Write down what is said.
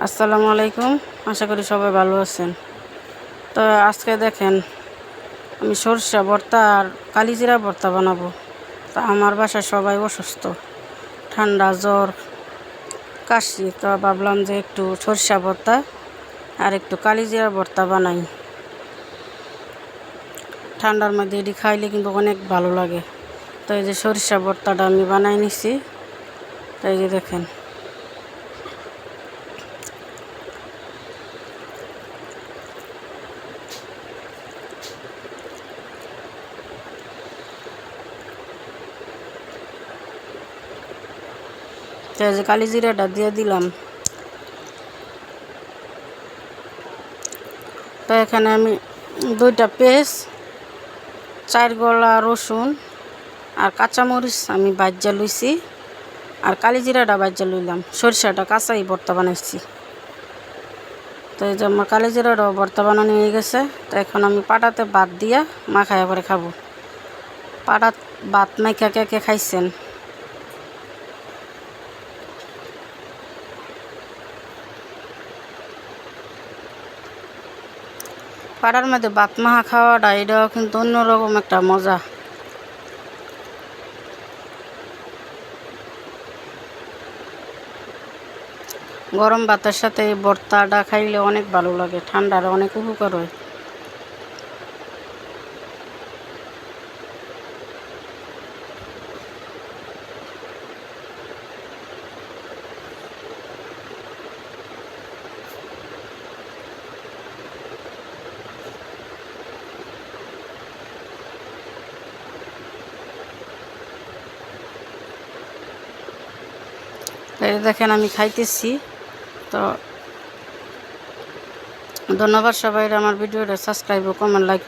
আসসালামু আলাইকুম। আশা করি সবাই ভালো আছেন। তো আজকে দেখেন আমি সরষা ভর্তা আর কালিজিরা ভর্তা বানাবো। তো আমার বাসায় সবাই অসুস্থ, ঠান্ডা জ্বর কাশি, তো ভাবলাম যে একটু সরষা ভর্তা আর একটু কালিজিরা ভর্তা বানাই। ঠান্ডার মধ্যে এটি খাইলে কিন্তু অনেক ভালো লাগে। তো এই যে সরিষা ভর্তাটা আমি বানাই নিছি। তো এই যে দেখেন তো এই যে কালিজিরাটা দিয়ে দিলাম। তো এখানে আমি 2টা পেঁয়াজ, 4 গলা রসুন আর কাঁচামরিচ আমি ভাজ্যা লইছি, আর কালিজিরাটা ভাজ্যা লইলাম। সরিষাটা কাঁচাই ভর্তা বানাইছি। তো এই যে আমার কালিজিরাটাও ভর্তা বানানো হয়ে গেছে। তো এখন আমি পাটাতে ভাত দিয়া মাখায়া পরে খাবো। পাটাত ভাত মাইখা কে কে খাইছেন? পাটার মধ্যে ভাত মাখা খাওয়াটা এটাও কিন্তু অন্যরকম একটা মজা। গরম ভাতের সাথে এই ভর্তাটা খাইলে অনেক ভালো লাগে, ঠান্ডার অনেক উপকার হয়। এই দেখেন আমি খাইতেছি। তো ধন্যবাদ সবাই, আমার ভিডিওটা সাবস্ক্রাইব ও কমেন্ট লাইক